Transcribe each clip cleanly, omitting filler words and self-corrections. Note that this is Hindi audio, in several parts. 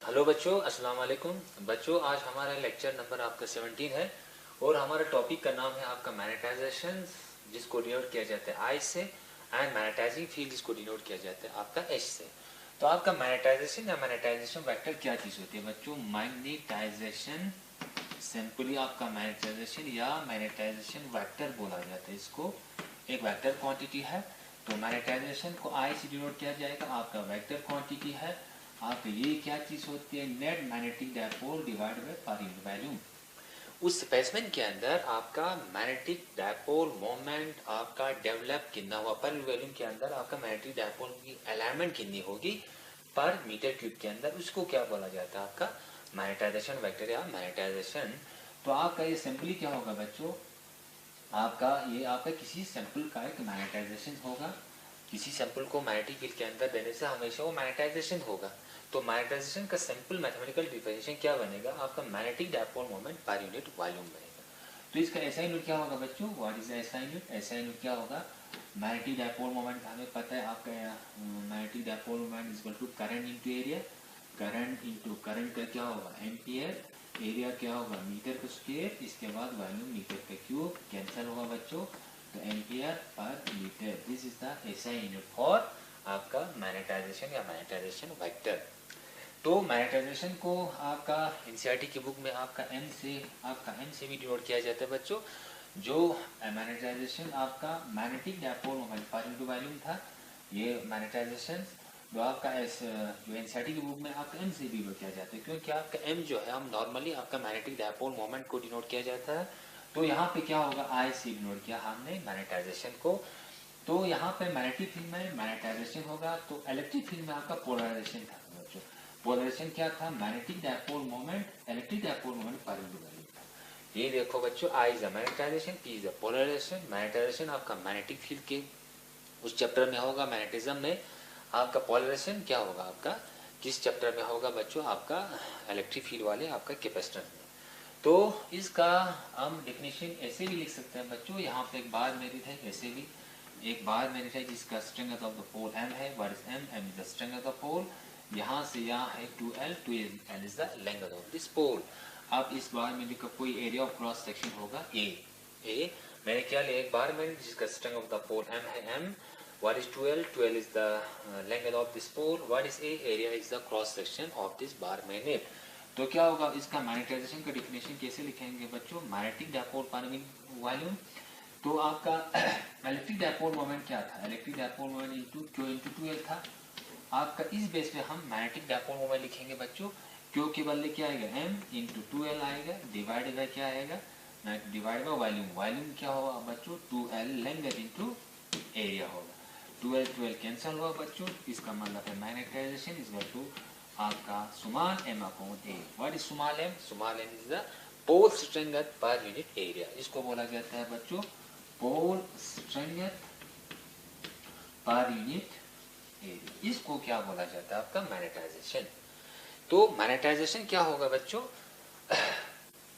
हेलो बच्चों, अस्सलाम वालेकुम। बच्चों, आज हमारा लेक्चर नंबर आपका 17 है और हमारा टॉपिक का नाम है आपका मैग्नेटाइजेशन, जिसको डिनोट किया जाता है आई से, एंड मैग्नेटाइजिंग फील्ड जिसको डिनोट किया जाता है आपका एच से। तो आपका मैग्नेटाइजेशन या मैग्नेटाइजेशन वेक्टर क्या चीज़ होती है बच्चों? मैग्नेटाइजेशन सिंपली आपका मैग्नेटाइजेशन या मैग्नेटाइजेशन वेक्टर बोला जाता है। इसको एक वेक्टर क्वांटिटी है, तो मैग्नेटाइजेशन को आई से डिनोट किया जाएगा। आपका वेक्टर क्वांटिटी है आपका, ये क्या चीज होती है? Net magnetic dipole divide by पर यूनिट वॉल्यूम। उस स्पेसिमेन के अंदर आपका मैग्नेटिक डायपोल मोमेंट आपका डेवलप कितना हुआ, पर वॉल्यूम के अंदर आपका मैग्नेटिक डायपोल की अलाइनमेंट कितनी होगी पर मीटर क्यूब के अंदर, उसको क्या बोला जाता है? आपका मैग्नेटाइजेशन वेक्टर या मैग्नेटाइजेशन। तो आपका ये सिंपली क्या होगा बच्चों? ये आपका किसी सैंपल का एक मैग्नेटाइजेशन होगा। किसी सैंपल को मैग्नेटिक फील्ड के अंदर देने से हमेशा वो मैग्नेटाइजेशन होगा। तो मैग्नेटाइजेशन का सिंपल मैथमेटिकल डिफिनेशन क्या बनेगा? आपका magnetic dipole moment per unit volume बनेगा। तो इसका एसआई यूनिट क्या होगा बच्चों? What is SI unit? SI unit क्या होगा? मैग्नेटिक डायपोल मोमेंट हमें पता है आपका, magnetic dipole moment is equal to current into area. Current into current का क्या होगा? एम्पियर। एरिया क्या होगा? मीटर का स्क्वायर, इसके बाद वॉल्यूम मीटर का क्यूब, कैंसिल होगा बच्चों, तो ampere per metre. This is the SI unit for आपका मैग्नेटाइजेशन या मैग्नेटाइजेशन वेक्टर। तो मैग्नेटाइजेशन को आपका एनसीईआरटी की बुक में आपका एम से भी डिनोट किया जाता है बच्चों। जो मैग्नेटाइजेशन आपका मैग्नेटिक डायपोल मोमेंट पर इनटू वॉल्यूम था, ये मैग्नेटाइजेशन जो आपका जो एनसीईआरटी की बुक में आपका एम से डिनोट किया जाता है, क्योंकि आपका एम जो है, हम नॉर्मली आपका मैग्नेटिक डायपोल मोमेंट को डिनोट किया जाता है। तो यहाँ पे क्या होगा? आई से डिनोट किया हमने मैग्नेटाइजेशन को। तो यहाँ पे मैग्नेटिक फील्ड में मैग्नेटाइजेशन होगा, तो इलेक्ट्रिक फील्ड में आपका पोलराइजेशन था बच्चों। पोलराइजेशन क्या था? Magnetic dipole moment, electric dipole moment per unit volume था। ये देखो बच्चों, I is the magnetization, P is the polarization. Magnetization आपका मैग्नेटिक फील्ड के उस चैप्टर में होगा, मैग्नेटिज्म में। आपका पोलराइजेशन क्या होगा? आपका किस चैप्टर में होगा बच्चों? आपका इलेक्ट्रिक फील्ड वाले आपका कैपेसिटेंस में। तो इसका हम डेफिनेशन ऐसे भी लिख सकते हैं बच्चों। यहाँ पे एक बार मेरिट है, ऐसे भी एक बार मेरिट है जिसका strength of the pole m है। What is m? m is the strength of the pole. यहाँ से यहाँ है 2l, 2l is the length of this pole. अब इस बार में का कोई एरिया ऑफ क्रॉस सेक्शन होगा a मैंने क्या लिया? एक बार में जिसका strength of the pole m है m। What is 12? 12 is the length of this pole. What is A? Area is the cross section of this bar magnet. तो क्या होगा? इसका मैग्नेटाइजेशन का डिफिनेशन कैसे लिखेंगे बच्चों? मैग्नेटिक डायपोल पर वॉल्यूम। तो आपका इलेक्ट्रिक डायपोल मोमेंट क्या था? Electric dipole moment into Q into 2l था। आपका इस बेस पे हम मैग्नेटिक डायपोल मोमेंट लिखेंगे बच्चों। क्यू के बदले क्या आएगा? m इंटू 2l आएगा, डिवाइड बाय क्या आएगा? Divide by volume. वॉल्यूम क्या होगा बच्चों? 2l लेंथ इंटू एरिया होगा। 12 कैंसिल हुआ बच्चों, इसका मतलब है मैग्नेटाइजेशन इज इक्वल टू आपका small m upon a। What is small m? Small m is the pole strength per unit area. इसको बोला जाता है बच्चों pole strength per unit area. इसको क्या बोला जाता है? आपका मैग्नेटाइजेशन। तो मैग्नेटाइजेशन क्या होगा बच्चों?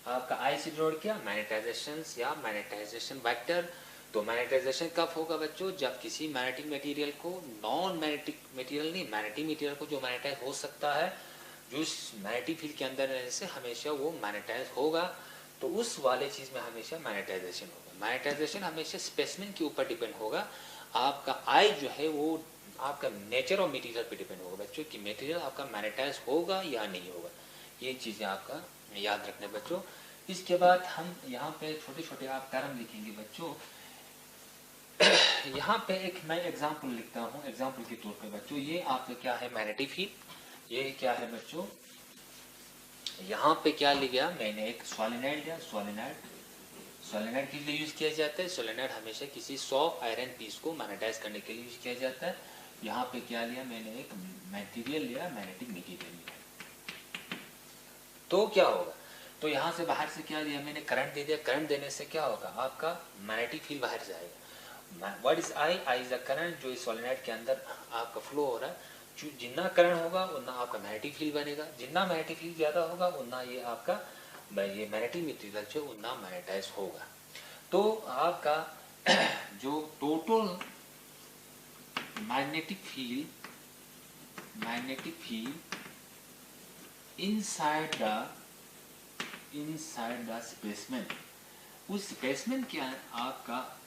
आपका आई से जोड़ किया मैग्नेटाइजेशन या मैग्नेटाइजेशन वेक्टर। तो मैग्नेटाइजेशन कब होगा बच्चों? जब किसी मैग्नेटिक मटेरियल को नॉन मैग्नेटिक मटेरियल नहीं, मैग्नेटिक मटेरियल को जो मैग्नेटाइज हो सकता है, जो इस मैग्नेटिक फील्ड के अंदर रहने से हमेशा वो मैग्नेटाइज होगा, तो उस वाले चीज में हमेशा मैग्नेटाइजेशन होगा। मैग्नेटाइजेशन हमेशा स्पेसिमेन के ऊपर डिपेंड होगा। आपका आई जो है वो आपका नेचर ऑफ मटेरियल पे डिपेंड होगा बच्चों, कि मटेरियल आपका मैग्नेटाइज होगा या नहीं होगा। ये चीजें आपका याद रखने बच्चों। इसके बाद हम यहाँ पे छोटे छोटे आप टर्म लिखेंगे बच्चों। यहाँ पे एक मैं एग्जाम्पल लिखता हूँ, एग्जाम्पल के तौर पे बच्चों। ये आपका क्या है? Magnetic field. ये क्या है बच्चों? यहाँ पे क्या लिया मैंने? एक सोलेनॉइड लिया। सोलेनॉइड के लिए यूज किया जाता है। सोलेनॉइड हमेशा किसी सॉफ्ट आयरन पीस को मैग्नेटाइज करने के लिए यूज किया जाता है। यहाँ पे क्या लिया मैंने? एक मटेरियल लिया, मैग्नेटिक मटेरियल लिया। तो क्या होगा? तो यहाँ से बाहर से क्या लिया मैंने? करंट दे दिया। करंट देने से क्या होगा? आपका मैग्नेटिक फील्ड बाहर जाएगा। What is I? I is the current जो इस सोलेनॉइड के अंदर आपका फ्लो हो रहा है। जितना करंट होगा उतना आपका मैग्नेटिक फील्ड बनेगा। जितना मैग्नेटिक फील्ड ज्यादा होगा उतना ये आपका ये मैग्नेटिक मटेरियल जो उतना मैग्नेटाइज होगा। तो आपका जो total magnetic field inside the specimen, उस स्पेसमेन क्या है आपका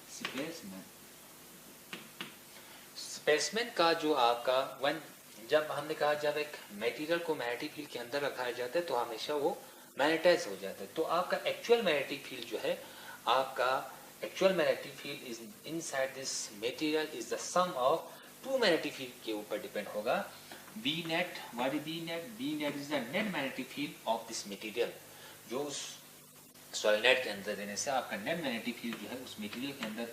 स्पेसमेन का जो आपका वन, जब हमने कहा जब एक मटेरियल को मैग्नेटिक फील्ड के अंदर रखा जाता है तो हमेशा वो मैग्नेटाइज हो जाता है। तो आपका एक्चुअल मैग्नेटिक फील्ड जो है, आपका actual magnetic field is inside this material is the sum of two magnetic field के ऊपर डिपेंड होगा। B net, what is B net? B net is the net magnetic field of this material, जो उस सॉलिनॉइड के अंदर देने से आपका नेट मैग्नेटिक फील्ड जो है उस मटेरियल के अंदर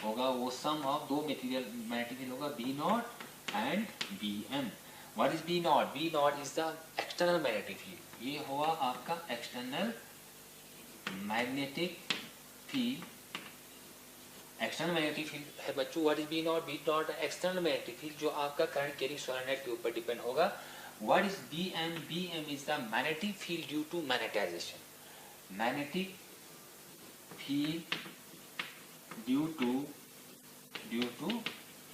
होगा, वो सम ऑफ दो मटेरियल मैग्नेटिक फील्ड होगा, B naught and B M. What is B naught? B naught is the external magnetic field, ये हुआ आपका external magnetic field. External magnetic field है बच्चों, what is B naught? B naught external magnetic field जो आपका करंट कैरिंग सॉलिनॉइड के ऊपर डिपेंड होगा। What is B M? B M is the magnetic field due to magnetisation, magnetic field due to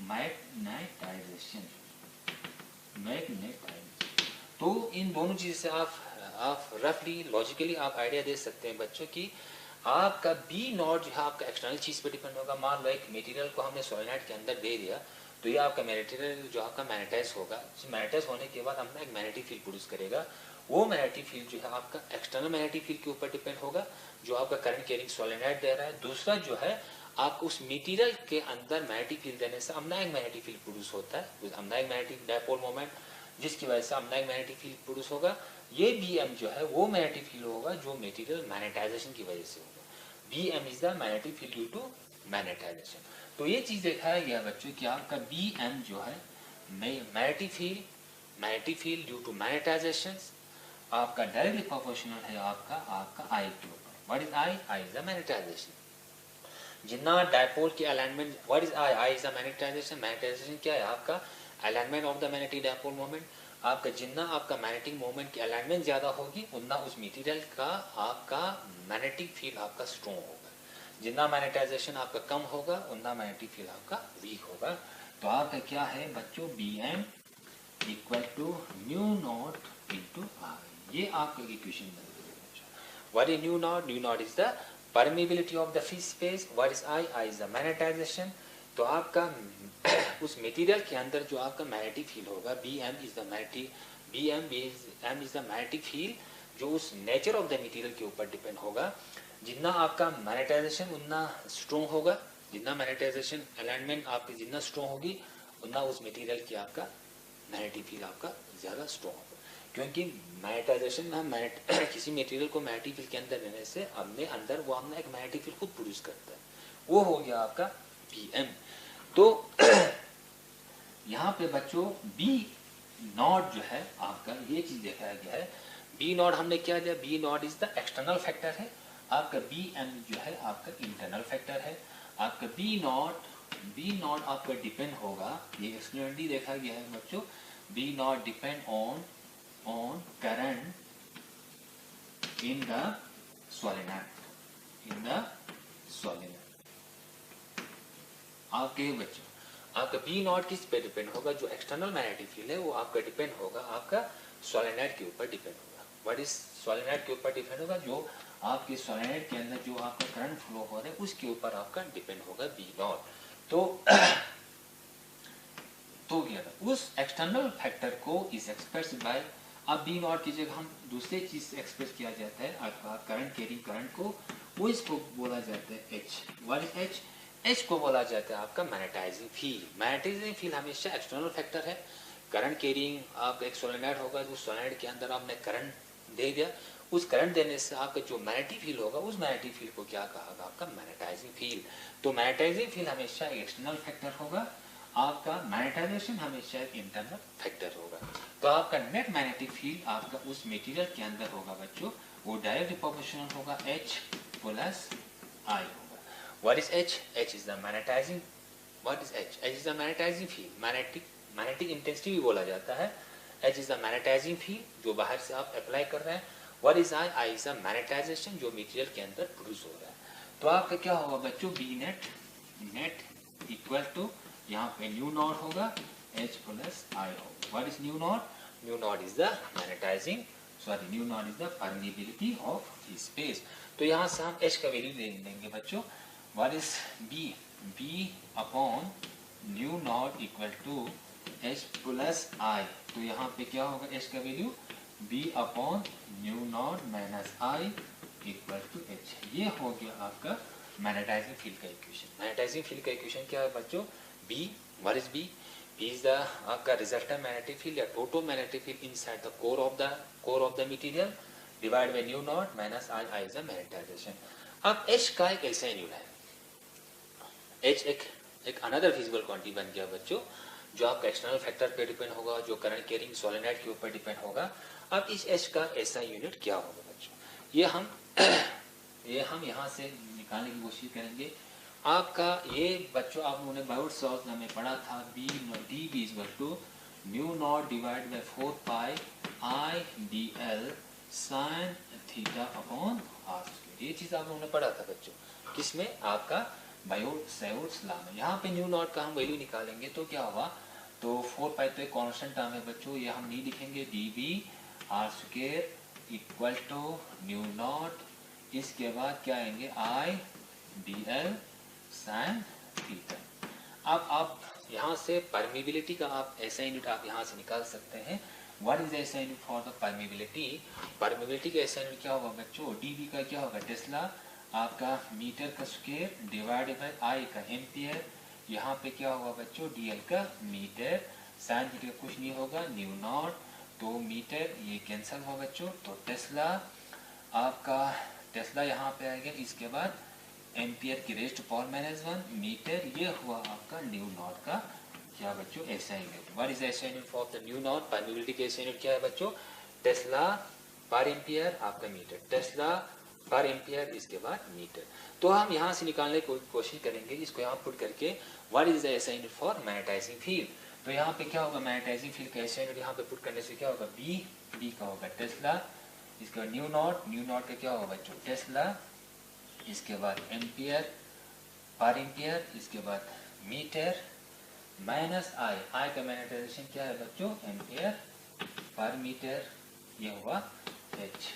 magnetisation. तो इन दोनों चीज से आप रफली लॉजिकली आप आइडिया दे सकते हैं बच्चों कि आपका बी नॉट जो है आपका एक्सटर्नल चीज पर डिपेंड होगा। मान लो एक मटेरियल को हमने सॉलिनॉइड के अंदर दे दिया, तो ये आपका मटेरियल जो आपका मैग्नेटाइज होगा, मैग्नेटाइज होने के बाद अपना एक मैग्नेटिक फील्ड प्रोड्यूस करेगा। वो मैग्नेटिक फील्ड जो है आपका एक्सटर्नल मैग्नेटिक फील्ड के ऊपर डिपेंड होगा जो आपका करंट कैरिंग सॉलिनॉइड दे रहा है। दूसरा जो है आपको उस मटेरियल के अंदर मैग्नेटिक फील्ड देने से अमनायक मैग्नेटिक फील्ड प्रोड्यूस होता है, अमनायक मैग्नेटिक डायपोल मोमेंट, जिसकी वजह से अमनायक मैग्नेटिक फील्ड प्रोड्यूस होगा। ये बी एम जो है वो मैग्नेटिक फील्ड होगा जो मटेरियल मैग्नेटाइजेशन की वजह से होगा। B M is the magnetic field due to magnetisation. तो ये चीज दिखाया गया बच्चों कि आपका बी एम जो है magnetic field due to magnetisation आपका डायरेक्टली प्रोपोर्शनल है आपका आई के ऊपर। What is I? I is the magnetisation. जितना डायपोल की alignment, what is I? I is the magnetisation. Magnetisation क्या है? आपका alignment of the magnetic dipole moment. आपका जितना आपका मैग्नेटिक मोमेंट की अलाइनमेंट ज्यादा होगी उतना उस मटेरियल का आपका मैग्नेटिक फील्ड आपका स्ट्रॉन्ग होगा। जितना मैग्नेटाइजेशन आपका कम होगा उतना मैग्नेटिक फील्ड आपका वीक होगा। तो आपका क्या है बच्चों? B M equal to mu naught into I, ये आपका इक्वेशन बन गया। What is mu naught? Mu naught is the permeability of the free space. What is I? I is the magnetization. तो आपका उस मटेरियल के अंदर जो आपका मैग्नेटिक फील्ड होगा, B M is the magnetic field जो उस नेचर ऑफ द मटेरियल के ऊपर डिपेंड होगा। जितना आपका मैग्नेटाइजेशन उतना स्ट्रॉन्ग होगा, जितना मैग्नेटाइजेशन अलाइनमेंट आपकी जितना स्ट्रॉन्ग होगी उतना उस मटेरियल की आपका मैग्नेटिक फील्ड आपका ज्यादा स्ट्रॉन्ग होगा। क्योंकि मैग्नेटाइजेशन में हम किसी मटेरियल को मैग्नेटिक फील्ड के अंदर लेने से अपने अंदर वो अपना एक मैग्नेटिक फील्ड खुद प्रोड्यूस करता है, वो हो गया आपका बी एम। तो यहाँ पे बच्चों बी नॉट जो है आपका ये चीज दिखाया गया है। बी नॉट हमने क्या दिया? B naught is the external factor है, आपका बी एम जो है आपका इंटरनल फैक्टर है। आपका बी नॉट आपका डिपेंड होगा, ये एक्सपेरिमेंटली देखा गया है बच्चों, B naught depend on current in the solenoid, आपके बच्चों आपका बी नॉट किस पे डिपेंड होगा? जो एक्सटर्नल मैग्नेटिक फील्ड है वो आपका डिपेंड होगा आपका सोलेनॉइड के ऊपर डिपेंड होगा। व्हाट इज सोलेनॉइड के ऊपर डिपेंड होगा? जो आपके सोलेनॉइड के अंदर जो आपका करंट फ्लो हो रहा है उसके ऊपर आपका डिपेंड होगा बी नॉट। तो क्या था? उस एक्सटर्नल फैक्टर को इज एक्सप्रेस बाय, अब बी नॉट की जगह हम दूसरे चीज से एक्सप्रेस किया जाता है आपका करंट कैरिंग करंट को, वो इसको बोला जाता है H. What is H? H को बोला जाता है आपका मैग्नेटाइजिंग फील्ड। मैग्नेटाइजिंग फील्ड हमेशा एक्सटर्नल फैक्टर है। करंट कैरिंग आपका एक सोलेनॉइड होगा, जो सोलेनॉइड के अंदर आपने करंट दे दिया, उस करंट देने से आपका जो मैग्नेटिक फील्ड होगा उस मैग्नेटिक फील्ड को क्या कहा? आपका मैग्नेटाइजिंग फील्ड। तो मैग्नेटाइजिंग फील्ड हमेशा एक्सटर्नल फैक्टर होगा, आपका मैग्नेटाइजेशन हमेशा इंटरनल फैक्टर होगा। तो आपका नेट मैग्नेटिक फील्ड आपका उस मटेरियल के अंदर होगा बच्चों, वो डायरेक्टली प्रोपोर्शनल होगा H प्लस I होगा। What is H? H is the magnetising, what is H? H is the magnetising field, magnetic intensity भी बोला जाता है। H is the magnetising field जो बाहर से आप अप्लाई कर रहे हैं। What is I? I is the magnetisation जो मटेरियल के अंदर प्रोड्यूस हो रहा है। तो आपका क्या होगा बच्चों? बी नेट इक्वल टू यहाँ पे न्यू नॉट होगा H प्लस I होगा। What is mu naught? Mu naught is the magnetising sorry mu naught is the permeability of space. तो यहाँ से हम एच का वैल्यू दे देंगे बच्चों, what is B, B upon nu naught equal to H plus I. तो यहाँ पे क्या होगा एच का value B upon nu naught minus I equal to H. ये हो गया आपका मैग्नेटाइजिंग फील्ड का इक्वेशन। मैग्नेटाइजिंग फील्ड का इक्वेशन क्या है बच्चों, B, what is B, B is the आपका रिजल्टेंट मैग्नेटिक फील्ड या total magnetic field inside the core of the material divide by mu naught minus I, I is the magnetisation. अब एच का एक ऐसा यूनिट है, एच एक अनदर फिजिकल क्वांटिटी बन गया बच्चों, जो आपका एक्सटर्नल फैक्टर पे डिपेंड होगा, जो करंट कैरिंग सोलेनोइड के ऊपर डिपेंड होगा। अब इस एच का ऐसा यूनिट क्या होगा बच्चों, ये हम यहाँ से निकालने की कोशिश करेंगे। आपका ये बच्चों आप लोगों ने बायोट सॉल्व में पढ़ा था, B D B is to mu naught divide by 4 pi I D L sine theta upon R. ये चीज आप लोगों ने पढ़ा था बच्चों, किसमें, आपका बायोट लॉ में। यहाँ पे न्यू नॉट का हम वैल्यू निकालेंगे तो क्या होगा, तो 4 पाई तो एक कॉन्स्टेंट टर्म है बच्चों, ये हम नहीं लिखेंगे, D B R square equal to mu naught, इसके बाद क्या आएंगे I D L sine theta. अब आप यहाँ से परमिबिलिटी का आप ऐसा यूनिट आप यहाँ से निकाल सकते हैं। व्हाट इज ऐसा unit for the permeability, permeability का ऐसा यूनिट क्या होगा बच्चों, डीबी का क्या होगा टेस्ला, आपका मीटर का स्क्वायर डिवाइड बाय आई का एम्पियर, यहाँ पे क्या होगा बच्चों डीएल का मीटर, साइन थीटा कुछ नहीं होगा न्यू नॉट, तो मीटर ये कैंसिल होगा बच्चों, तो टेस्ला आपका टेस्ला यहाँ पे आएगा, इसके बाद एम्पियर की रेज़्ड पावर -1 मीटर, ये हुआ आपका न्यू नॉट का क्या बच्चों ऐसा यूनिट। व्हाट इज ऐसा unit for the new not, permeability के ऐसा यूनिट क्या है बच्चों, टेस्ला पर एम्पियर आपका मीटर, टेस्ला पर एम्पियर इसके बाद मीटर। तो हम यहाँ से निकालने की कोशिश करेंगे इसको यहाँ पुट करके, what is the SI unit for magnetising field. तो यहाँ पे क्या होगा मैग्नेटाइजिंग फील्ड का ऐसा यूनिट यहाँ पे पुट करने से क्या होगा, बी, बी का होगा टेस्ला, इसका न्यू नॉट का क्या होगा बच्चों टेस्ला, इसके बाद एम्पियर पर एम्पियर, इसके बाद मीटर माइनस आई, आई का मैग्नेटाइजेशन क्या है बच्चों एम्पियर पर मीटर, ये हुआ एच।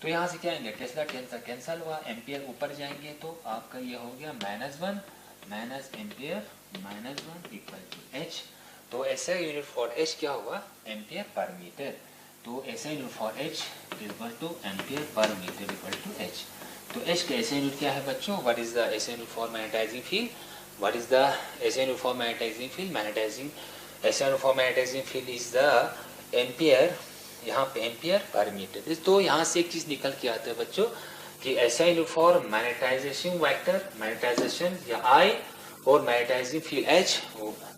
तो यहाँ से क्या आएंगे टेस्ला टेंसा कैंसल हुआ, एम्पियर ऊपर जाएंगे तो आपका ये हो गया -1 minus ampere -1 equal to H. तो ऐसा यूनिट फॉर एच क्या हुआ एम्पियर पर मीटर, तो SI unit for H equal to ampere per metre equal to H. तो एच का ऐसा यूनिट क्या है बच्चों, what is the SI unit for magnetising field, what is the SI unit for magnetising field, magnetising SI unit for magnetising field is the ampere, यहाँ पे एम्पियर पर मीटर। तो यहाँ से एक चीज निकल के आता है बच्चों कि SI unit for magnetization vector, magnetization या आई और magnetizing field H,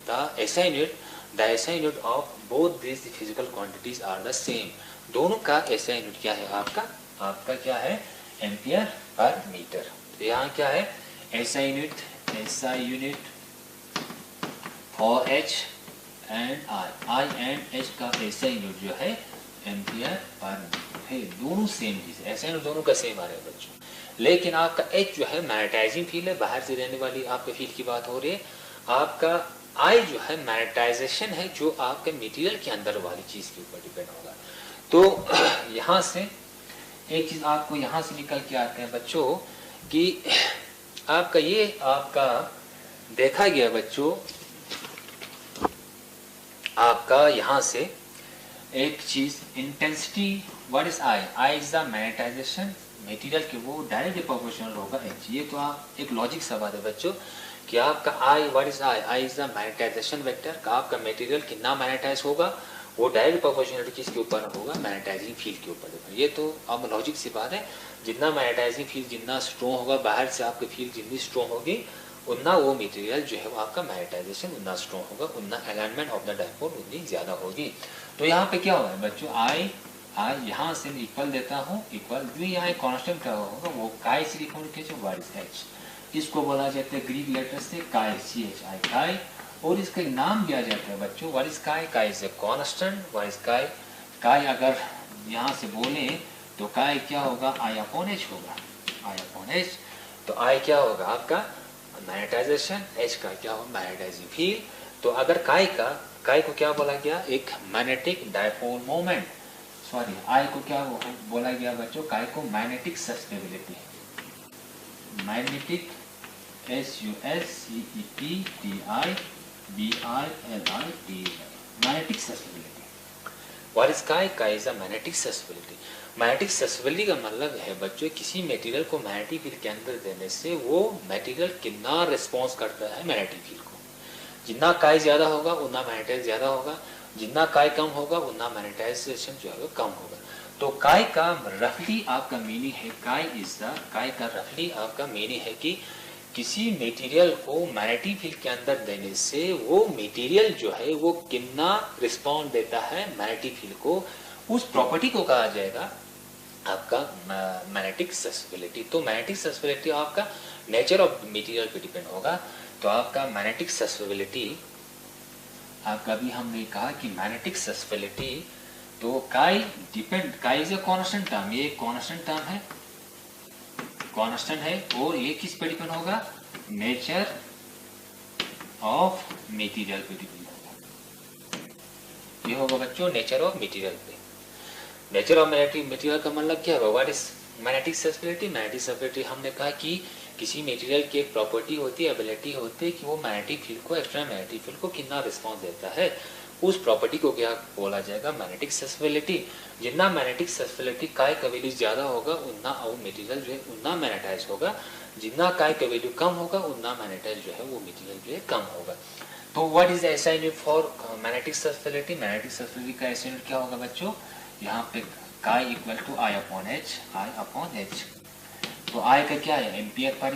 the SI unit of both this physical quantities are the same. दोनों का ऐसा यूनिट क्या है आपका क्या है एम्पियर पर मीटर। तो यहाँ क्या है ऐसा unit for H and I and H का ऐसा यूनिट जो है एम्पियर पर मीटर है, दोनों सेम चीज, ऐसा यूनिट दोनों का सेम आ रहा है बच्चों। लेकिन आपका एच जो है मैग्नेटाइजिंग फील्ड है, बाहर से रहने वाली आपके फील्ड की बात हो रही है, आपका आई जो है मैग्नेटाइजेशन है जो आपके मटेरियल के अंदर वाली चीज के ऊपर डिपेंड होगा। तो यहाँ से एक चीज आपको यहाँ से निकल के आते हैं बच्चों कि आपका ये आपका देखा गया बच्चों, आपका यहाँ से एक चीज intensity, what is I, I is the magnetisation material के, वो डायरेक्टली प्रोपोर्शनल होगा एच। ये तो आप एक लॉजिक सवाल है बच्चों कि आपका I, what is I, I is the magnetization vector का, आपका मटेरियल कितना मैग्नेटाइज होगा वो डायरेक्ट प्रोपोर्शनलिटी किसके ऊपर होगा मैग्नेटाइजिंग फील्ड के ऊपर। ये तो अब लॉजिक सी बात है, जितना मैग्नेटाइजिंग फील्ड जितना स्ट्रॉन्ग होगा, बाहर से आपकी फील्ड जितनी स्ट्रॉन्ग होगी उतना वो मटेरियल जो है वो आपका मैग्नेटाइजेशन उतना स्ट्रॉन्ग होगा, उतना अलाइनमेंट ऑफ द डायपोल उतनी ज्यादा होगी। तो यहाँ पे क्या होगा बच्चों, आई यहाँ से इक्वल देता हूँ, इक्वल जो यहाँ कॉन्स्टेंट का होगा वो काय से लिखोगे व्हाट इज एच, इसको बोला जाता है ग्रीक लेटर से काय, CHI काय, और इसका नाम दिया जाता है बच्चों what is chi, chi is a constant, what is chi, काय अगर यहाँ से बोले तो काय क्या होगा आई अपॉन एच होगा, आई अपॉन एच। तो आई क्या होगा आपका मैग्नेटाइजेशन, एच का क्या होगा मैग्नेटाइजिंग फील्ड। तो अगर काय को क्या बोला गया एक magnetic dipole moment, sorry I को क्या बोला गया बच्चों, काय को magnetic susceptibility, magnetic SUSCEPTIBILITY, magnetic susceptibility. What is chi? Chi is a magnetic susceptibility. Magnetic susceptibility का मतलब है बच्चों किसी मटेरियल को मैग्नेटिक फील्ड के अंदर देने से वो मटेरियल कितना रिस्पॉन्स करता है मैग्नेटिक फील्ड को। जितना काय ज्यादा होगा उतना मैग्नेटाइज ज्यादा होगा, जितना काय कम होगा उतना मैग्नेटाइजेशन जो है कम होगा। तो काय का रफली आपका मीनिंग है, काय का रफली आपका मीनिंग है कि किसी मटेरियल को मैग्नेटिक फील्ड के अंदर देने से वो मटेरियल जो है वो कितना रिस्पॉन्ड देता है मैग्नेटिक फील्ड को, उस प्रॉपर्टी को कहा जाएगा आपका मैग्नेटिक सस्टेबिलिटी। तो मैग्नेटिक सस्टेबिलिटी आपका नेचर ऑफ मटेरियल पे डिपेंड होगा। तो आपका मैग्नेटिक सस्टेबिलिटी आपका भी हमने कहा कि मैग्नेटिक सस्टेबिलिटी तो chi is a constant term, ये कांस्टेंट टर्म है, कांस्टेंट है, और ये किस पे डिपेंड होगा, नेचर ऑफ मटेरियल पे डिपेंड होगा। ये होगा बच्चों नेचर ऑफ मटेरियल पे। नेचर ऑफ मैग्नेटिक मटेरियल का मतलब क्या होगा, what is magnetic susceptibility. Magnetic susceptibility हमने कहा कि किसी मटेरियल की एक प्रॉपर्टी होती है, एबिलिटी होती है कि वो मैग्नेटिक फील्ड को, एक्स्ट्रा मैग्नेटिक फील्ड को कितना रिस्पॉन्स देता है, उस प्रॉपर्टी को क्या बोला जाएगा, मैग्नेटिक सस्टेबिलिटी। जितना मैग्नेटिक सस्टेबिलिटी काय का वैल्यू ज्यादा होगा उतना वो मटेरियल जो है उतना मैग्नेटाइज होगा, जितना काय का वैल्यू कम होगा उतना मैग्नेटाइज जो है वो मटेरियल जो है कम होगा। तो what is the SI unit for magnetic susceptibility. Magnetic susceptibility का SI यूनिट क्या होगा बच्चों, यहाँ पे chi equal to I upon H। तो I का क्या है, एम्पियर पर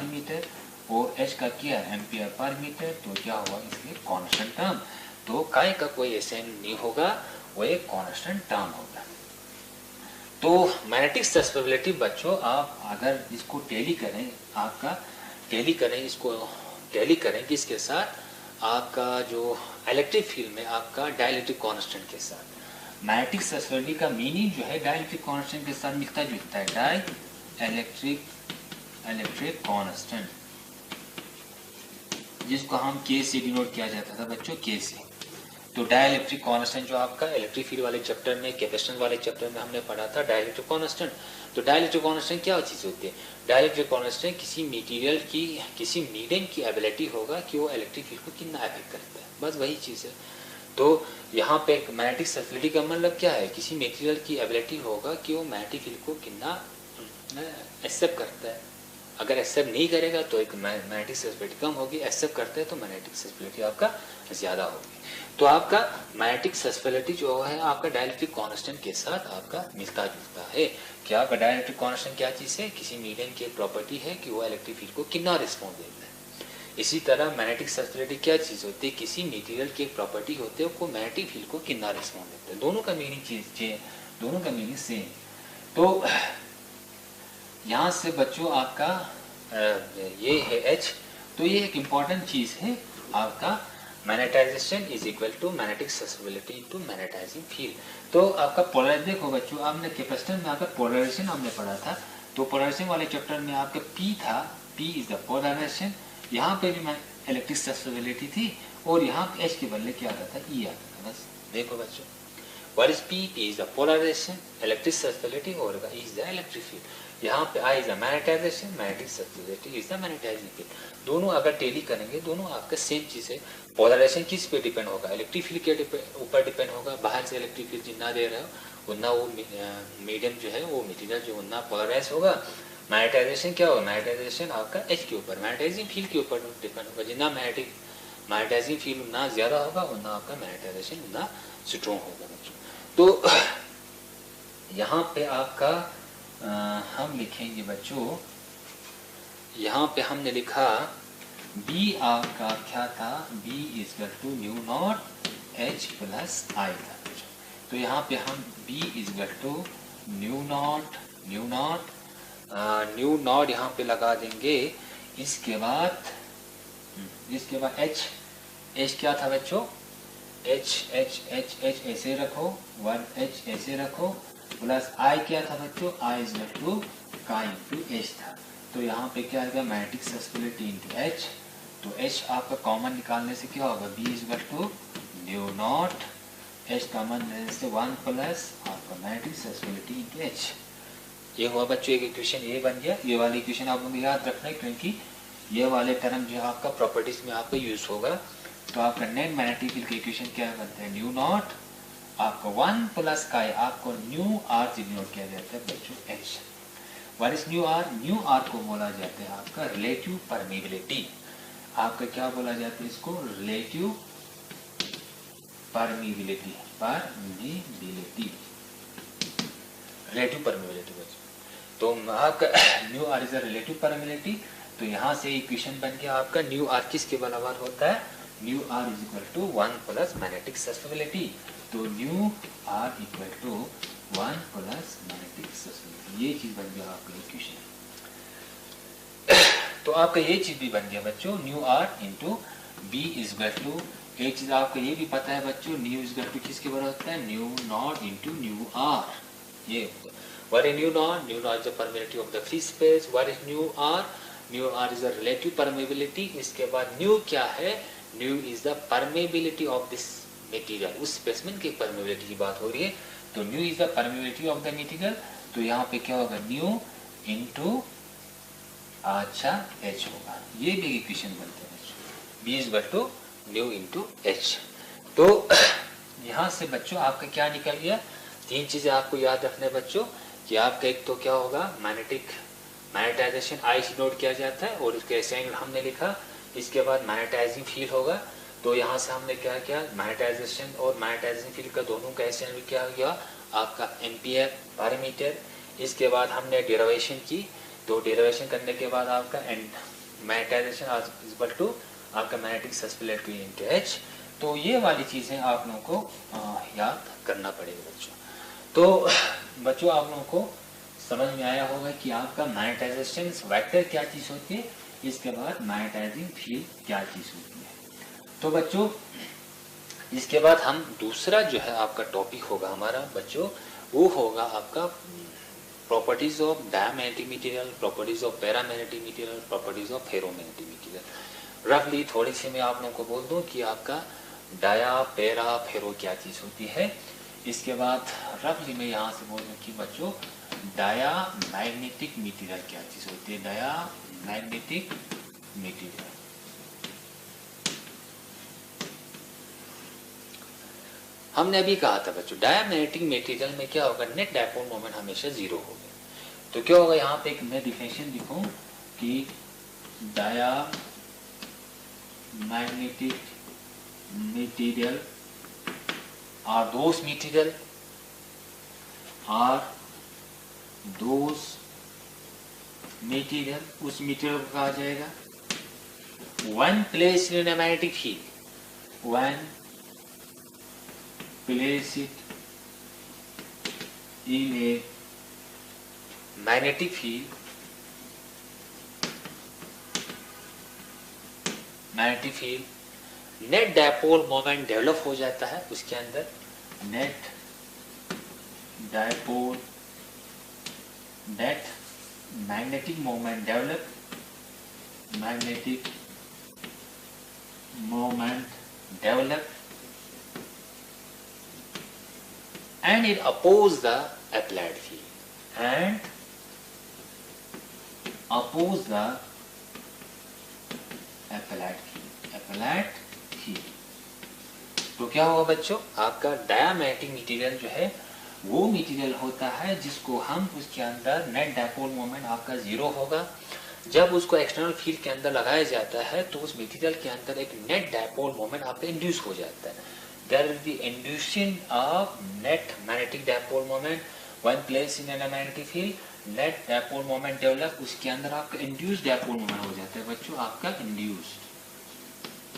मीटर, और H का क्या है, एम्पियर पर मीटर। तो क्या हुआ इसलिए कांस्टेंट टर्म। तो काय का कोई SI नहीं होगा, वो एक कांस्टेंट टर्म होगा। तो मैग्नेटिक सस्टेबिलिटी बच्चों आप अगर इसको टैली करें, आपका टैली करें किसके साथ, आपका जो इलेक्ट्रिक फील्ड में आपका डाइलेक्ट्रिक कांस्टेंट के साथ। मैग्नेटिक सस्टेबिलिटी का मीनिंग जो है डाइलेक्ट्रिक कांस्टेंट के साथ मिलता जुलता है, डाइलेक्ट्रिक कांस्टेंट, जिसको हम K से डिनोट किया जाता था बच्चों, K से। तो डाइलेक्ट्रिक कांस्टेंट जो आपका इलेक्ट्रिक फील्ड वाले चैप्टर में, कैपेसिटेंस वाले चैप्टर में हमने पढ़ा था डाइलेक्ट्रिक कांस्टेंट। तो डाइलेक्ट्रिक कांस्टेंट क्या चीज होती है, डाइलेक्ट्रिक कांस्टेंट किसी मटेरियल की, किसी मीडियम की एबिलिटी होगा कि वो इलेक्ट्रिक फील्ड को कितना अफेक्ट करता है, बस वही चीज है। तो यहाँ पे मैग्नेटिक सस्टेबिलिटी का मतलब क्या है, किसी मटेरियल की एबिलिटी होगा कि वो मैग्नेटिक फील्ड को कितना एक्सेप्ट करता है। अगर एक्सेप्ट नहीं करेगा तो एक मैग्नेटिक सस्टेबिलिटी कम होगी, एक्सेप्ट करते हैं तो मैग्नेटिक सस्टेबिलिटी आपका ज्यादा होगी। तो आपका मैग्नेटिक सस्टेबिलिटी जो है आपका डाइलेक्ट्रिक कांस्टेंट के साथ आपका मिलता जुलता है। क्या आपका डाइलेक्ट्रिक कांस्टेंट क्या चीज है, किसी मीडियम की प्रॉपर्टी है कि वो इलेक्ट्रिक फील्ड को कितना रिस्पॉन्स देता है। इसी तरह मैग्नेटिक सस्टेबिलिटी क्या चीज होती है, किसी मटेरियल की एक प्रॉपर्टी होती है वो मैग्नेटिक फील्ड को कितना रिस्पॉन्स देता है। दोनों का मीनिंग सेम। तो यहाँ से बच्चों आपका ये है H। तो ये एक इम्पॉर्टेंट चीज है आपका, magnetization is equal to magnetic susceptibility into magnetizing field. तो आपका पोलराइजेशन देखो बच्चों, आपने कैपेसिटर में आपका पोलराइजेशन हमने पढ़ा था। तो पोलराइजेशन वाले चैप्टर में आपका P था, P इज द पोलराइजेशन। यहाँ पे भी इलेक्ट्रिक सस्टेबिलिटी थी, और यहाँ पे H के बदले क्या आता था, E आता था। बस देखो बच्चों, what is P? P is the polarization, electric susceptibility, और E is the electric field। यहाँ पे I is the magnetization, magnetic susceptibility is the magnetizing field। दोनों अगर टैली करेंगे, दोनों आपका सेम चीज है। पोलराइजेशन किस पे डिपेंड होगा, इलेक्ट्रिक फील्ड के ऊपर डिपेंड होगा। बाहर से इलेक्ट्रिक फील्ड जितना दे रहे हो उतना वो मीडियम जो है वो मटेरियल जो उतना पोलराइज होगा। मैग्नेटाइजेशन क्या होगा, मैग्नेटाइजेशन आपका H के ऊपर, मैग्नेटाइजिंग फील्ड के ऊपर डिपेंड होगा। जितना मैग्नेटाइजिंग फील्ड उतना ज्यादा होगा उतना आपका मैग्नेटाइजेशन उतना स्ट्रॉन्ग होगा बच्चों। तो यहाँ पे आपका हम लिखेंगे बच्चों, यहाँ पे हमने लिखा B आपका क्या था, B is equal to mu naught H plus I था। तो यहाँ पे हम B is equal to mu naught यहाँ पे लगा देंगे। इसके बाद H क्या था बच्चों, H ऐसे रखो, 1H ऐसे रखो, प्लस I क्या था बच्चों, I is equal to chi into H था। तो यहाँ पे क्या आएगा, मैग्नेटिक सस्टेबिलिटी इंटू H। तो H आपका कॉमन निकालने से क्या होगा, B is equal to mu naught H common लेने से 1 प्लस आपका मैग्नेटिक सस्पेंसिबिलिटी इंटू H। ये हुआ बच्चों एक इक्वेशन ये बन गया। ये वाली इक्वेशन आप लोग याद रखना है क्योंकि ये वाले टर्म जो है आपका प्रॉपर्टीज में आपका यूज होगा। तो आपका नेट मैग्नेटिक फील्ड का इक्वेशन क्या बनता है, न्यू नॉट आपका 1 प्लस का है आपको न्यू आर से डिनोट किया जाता है बच्चों H। What is mu r? Mu r को बोला जाता है आपका रिलेटिव परमेबिलिटी। आपका क्या बोला जाता है इसको, रिलेटिव परमेबिलिटी, रिलेटिव परमेबिलिटी बच्चों। तो आपका mu are is a relative permeability. तो यहाँ से इक्वेशन बन गया आपका न्यू आर किसके बराबर होता है, nu are is equal to 1 plus magnetic susceptibility. तो nu R equal to 1 plus magnetic susceptibility, ये चीज बन गया आपका इक्वेशन। तो आपका ये चीज भी बन गया बच्चों, mu r into B is equal to, एक चीज आपको ये भी पता है बच्चों, न्यू इज इक्वल टू किसके बराबर होता है, mu naught into mu r. ये what is mu naught? Mu naught is the permeability of the free space. what is mu r? Mu are is the relative permeability. इसके बाद न्यू क्या है, mu is the permeability of this material, उस स्पेसिमेन की परमेबिलिटी की बात हो रही है। तो mu is the permeability of the material. तो यहाँ पे क्या होगा, न्यू इंटू अच्छा H होगा। ये भी इक्वेशन बनते हैं बच्चों, B is equal to mu into H। तो यहाँ से बच्चों आपका क्या निकल गया, तीन चीजें आपको याद रखने बच्चों कि आपका एक तो क्या होगा, मैग्नेटाइजेशन आई से नोट किया जाता है और इसके ऐसे एंगल हमने लिखा। इसके बाद मैग्नेटाइजिंग फील्ड होगा। तो यहाँ से हमने क्या किया, मैग्नेटाइजेशन और मैग्नेटाइजिंग फील्ड का दोनों का ऐसे एंगल क्या गया आपका एम्पियर पर मीटर। इसके बाद हमने डेरिवेशन की। तो डेरिवेशन करने के बाद आपका मैग्नेटाइजेशन इज इक्वल टू आपका मैग्नेटिक सस्पेंसिबिलिटी इनटू H। तो ये वाली चीजें आप लोगों को याद करना पड़ेगा बच्चों। तो बच्चों आप लोगों को समझ में आया होगा कि आपका मैग्नेटाइजेशन वेक्टर क्या चीज होती है, इसके बाद मैग्नेटाइजिंग फील्ड क्या चीज होती है। तो बच्चों इसके बाद हम दूसरा जो है आपका टॉपिक होगा हमारा बच्चों, वो होगा आपका properties of diamagnetic material, properties of paramagnetic material, properties of ferromagnetic material. रफली थोड़ी सी मैं आप लोगों को बोल दूं कि आपका डाया पैरा फेरो क्या चीज होती है। इसके बाद रफली मैं यहाँ से बोल दूं कि बच्चों डाया मैग्नेटिक मटेरियल क्या चीज होती है, डाया मैग्नेटिक मटेरियल। हमने अभी कहा था बच्चों डायमैग्नेटिक मटेरियल में क्या होगा, नेट डायपोल मोमेंट हमेशा जीरो होगा। तो क्या होगा, यहाँ पे एक मैं डिफिनेशन लिखूं कि diamagnetic material are those material उस मटेरियल को कहा जाएगा when place in magnetic field, when place it in a magnetic field, net dipole moment develop हो जाता है उसके अंदर, net dipole net magnetic moment develop, magnetic moment develop and it oppose the applied field, applied field। तो क्या होगा बच्चों, आपका डायमैग्नेटिक मटेरियल जो है वो मटेरियल होता है जिसको हम उसके अंदर नेट डायपोल मोमेंट आपका जीरो होगा। जब उसको एक्सटर्नल फील्ड के अंदर लगाया जाता है तो उस मटेरियल के अंदर एक नेट डायपोल मोमेंट आपका इंड्यूस हो जाता है। There is the induction of net magnetic dipole moment, one place in a magnetic field, net dipole moment develop, उसके अंदर आपका induced dipole moment हो जाता है बच्चों, आपका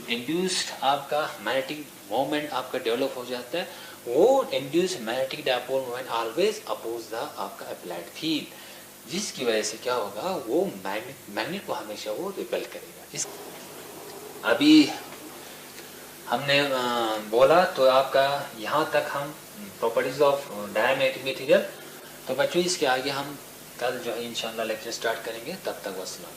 induced आपका magnetic moment आपका develop हो जाता है। वो induced magnetic dipole moment always oppose the आपका applied field, जिसकी वजह से क्या होगा, वो मैग्नेट को हमेशा वो रिपेल करेगा। अभी हमने बोला तो आपका यहाँ तक हम प्रॉपर्टीज ऑफ डायमैग्नेटिक मटेरियल। तो बच्चों इसके आगे हम कल जो है इंशाल्लाह लेक्चर स्टार्ट करेंगे, तब तक वस्सलाम।